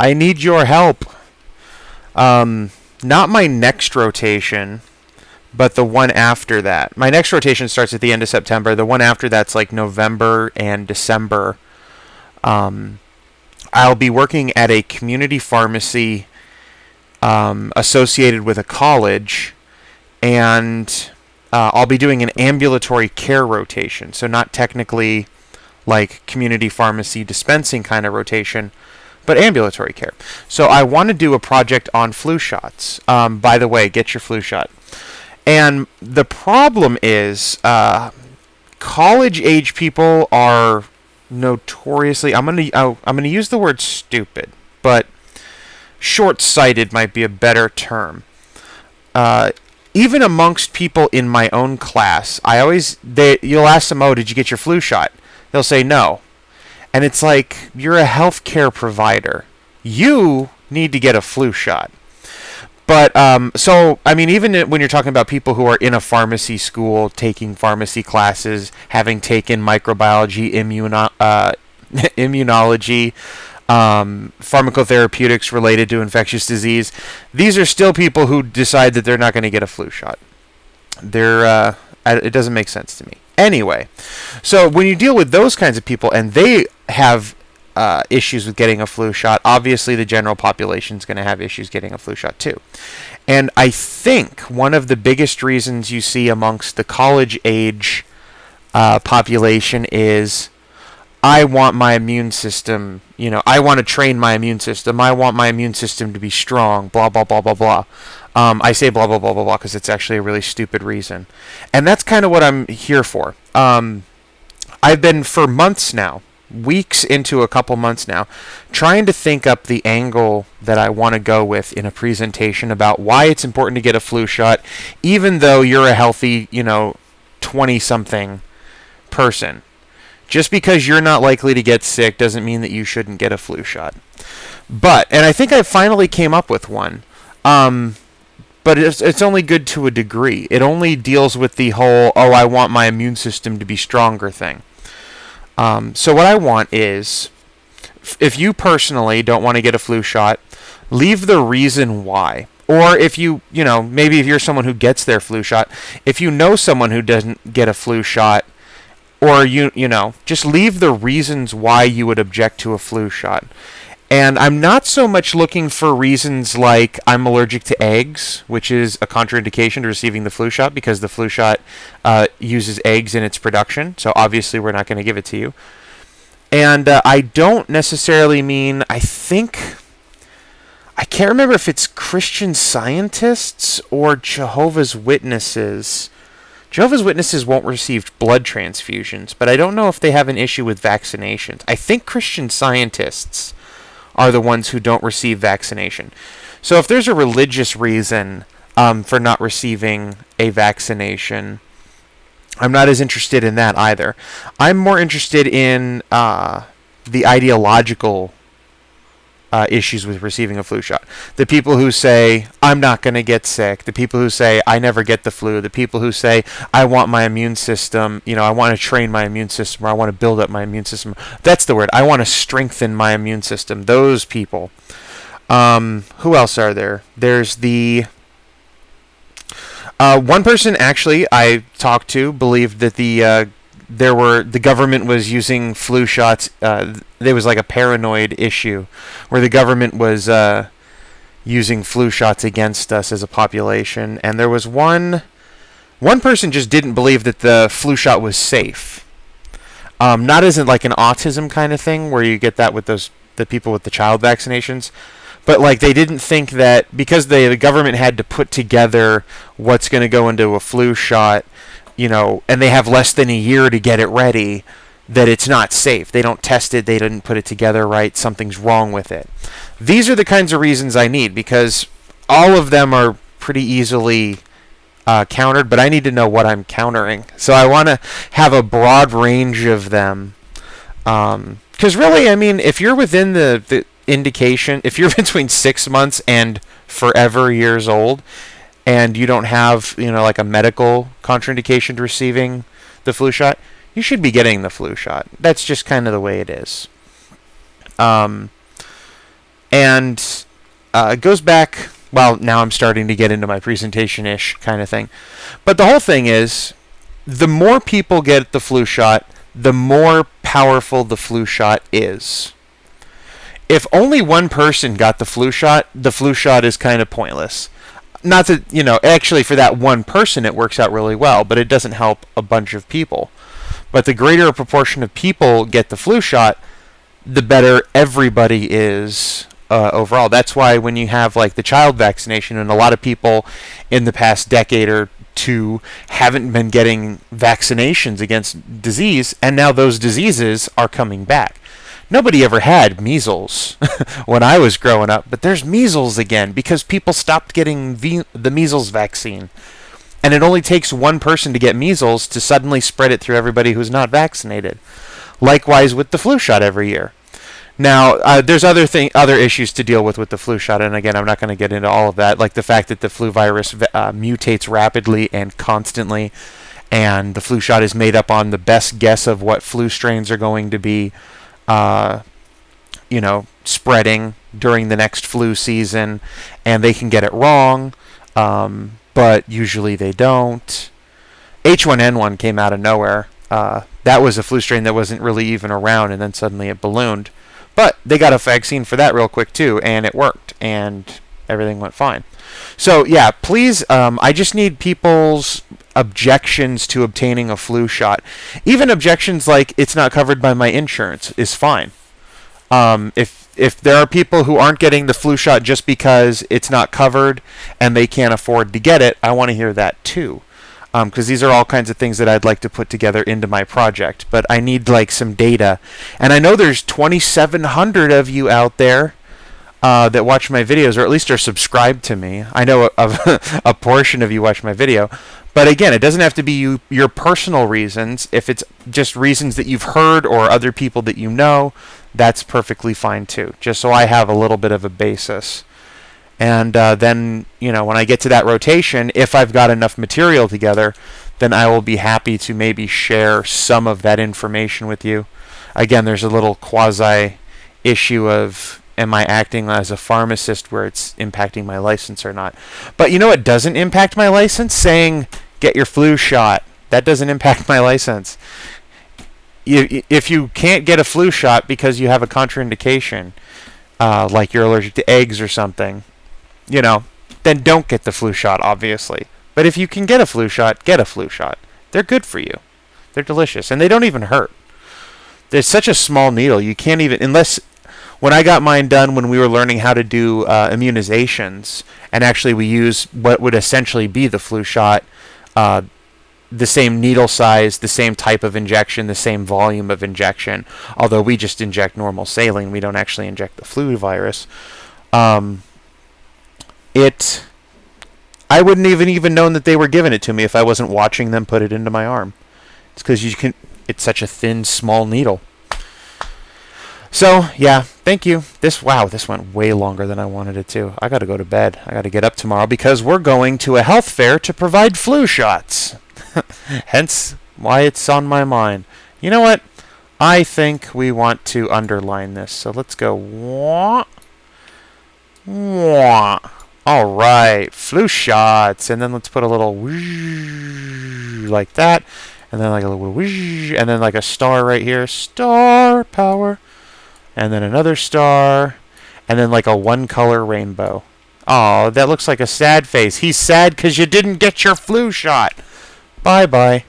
I need your help. Not my next rotation, but the one after that. My next rotation starts at the end of September. The one after that's like November and December. I'll be working at a community pharmacy associated with a college, and I'll be doing an ambulatory care rotation. So not technically like community pharmacy dispensing kind of rotation, but ambulatory care. So I want to do a project on flu shots. By the way, get your flu shot. And the problem is college-age people are notoriously, I'm gonna use the word stupid, but short-sighted might be a better term. Even amongst people in my own class, you'll ask them, "Oh, did you get your flu shot?" They'll say no. And it's like, you're a healthcare provider. You need to get a flu shot. But, so, I mean, even when you're talking about people who are in a pharmacy school, taking pharmacy classes, having taken microbiology, immunology, pharmacotherapeutics related to infectious disease, these are still people who decide that they're not going to get a flu shot. It doesn't make sense to me. Anyway, so when you deal with those kinds of people and they have issues with getting a flu shot, obviously the general population is going to have issues getting a flu shot too. And I think one of the biggest reasons you see amongst the college age population is, I want my immune system, I want to train my immune system. I want my immune system to be strong, blah, blah, blah, blah, blah. I say blah, blah, blah, blah, blah because it's actually a really stupid reason. And that's kind of what I'm here for. I've been for months now, weeks into a couple months now, trying to think up the angle that I want to go with in a presentation about why it's important to get a flu shot, even though you're a healthy, 20-something person. Just because you're not likely to get sick doesn't mean that you shouldn't get a flu shot. And I think I finally came up with one. But it's only good to a degree. It only deals with the whole, I want my immune system to be stronger thing. So what I want is, if you personally don't want to get a flu shot, leave the reason why. Or if maybe if you're someone who gets their flu shot, if you know someone who doesn't get a flu shot, or just leave the reasons why you would object to a flu shot. And I'm not so much looking for reasons like I'm allergic to eggs, which is a contraindication to receiving the flu shot because the flu shot uses eggs in its production. So obviously we're not going to give it to you. And I don't necessarily mean, I can't remember if it's Christian Scientists or Jehovah's Witnesses. Jehovah's Witnesses won't receive blood transfusions, but I don't know if they have an issue with vaccinations. I think Christian Scientists are the ones who don't receive vaccination. So if there's a religious reason for not receiving a vaccination, I'm not as interested in that either. I'm more interested in the ideological issues with receiving a flu shot. The people who say, I'm not going to get sick. The people who say, I never get the flu. The people who say, I want my immune system, I want to train my immune system, or I want to build up my immune system. That's the word. I want to strengthen my immune system. Those people. Who else are there? There's the... one person actually I talked to believed that the government was using flu shots. There was like a paranoid issue where the government was using flu shots against us as a population, and there was one person just didn't believe that the flu shot was safe. Not as in like an autism kind of thing where you get that with the people with the child vaccinations. But like they didn't think that because the government had to put together what's going to go into a flu shot, and they have less than a year to get it ready, that it's not safe. They don't test it. They didn't put it together right. Something's wrong with it. These are the kinds of reasons I need because all of them are pretty easily countered, but I need to know what I'm countering. So I want to have a broad range of them. Because really, I mean, if you're within the indication, if you're between 6 months and forever years old, and you don't have, like a medical contraindication to receiving the flu shot, you should be getting the flu shot. That's just kind of the way it is. And it goes back, well, now I'm starting to get into my presentation-ish kind of thing. But the whole thing is, the more people get the flu shot, the more powerful the flu shot is. If only one person got the flu shot is kind of pointless. Not that, actually for that one person it works out really well, but it doesn't help a bunch of people. But the greater a proportion of people get the flu shot, the better everybody is overall. That's why when you have like the child vaccination, and a lot of people in the past decade or two haven't been getting vaccinations against disease, and now those diseases are coming back. Nobody ever had measles when I was growing up, but there's measles again because people stopped getting the measles vaccine. And it only takes one person to get measles to suddenly spread it through everybody who's not vaccinated. Likewise with the flu shot every year. Now, there's other issues to deal with the flu shot, and again, I'm not going to get into all of that, like the fact that the flu virus mutates rapidly and constantly, and the flu shot is made up on the best guess of what flu strains are going to be spreading during the next flu season, and they can get it wrong, but usually they don't. H1N1 came out of nowhere. That was a flu strain that wasn't really even around, and then suddenly it ballooned. But they got a vaccine for that real quick too, and it worked, and everything went fine. So yeah, please, I just need people's objections to obtaining a flu shot. Even objections like it's not covered by my insurance is fine. If there are people who aren't getting the flu shot just because it's not covered and they can't afford to get it, I want to hear that too. Because these are all kinds of things that I'd like to put together into my project. But I need like some data. And I know there's 2,700 of you out there that watch my videos, or at least are subscribed to me. I know a portion of you watch my video. But again, it doesn't have to be your personal reasons. If it's just reasons that you've heard or other people that you know, that's perfectly fine too. Just so I have a little bit of a basis. And then, when I get to that rotation, if I've got enough material together, then I will be happy to maybe share some of that information with you. Again, there's a little quasi issue of, am I acting as a pharmacist where it's impacting my license or not? But it doesn't impact my license? Saying, get your flu shot. That doesn't impact my license. If you can't get a flu shot because you have a contraindication, like you're allergic to eggs or something, then don't get the flu shot, obviously. But if you can get a flu shot, get a flu shot. They're good for you. They're delicious. And they don't even hurt. There's such a small needle, you can't even, unless, when I got mine done when we were learning how to do immunizations, and actually we use what would essentially be the flu shot, the same needle size, the same type of injection, the same volume of injection, although we just inject normal saline, we don't actually inject the flu virus. I wouldn't even known that they were giving it to me if I wasn't watching them put it into my arm. It's because it's such a thin, small needle. So, yeah, thank you. This went way longer than I wanted it to. I got to go to bed. I got to get up tomorrow because we're going to a health fair to provide flu shots. Hence why it's on my mind. You know what? I think we want to underline this. So let's go. Wah, wah. All right, flu shots, and then let's put a little whoosh like that, and then like a little whoosh, and then like a star right here, star power, and then another star, and then like a one-color rainbow. Oh, that looks like a sad face. He's sad because you didn't get your flu shot. Bye-bye.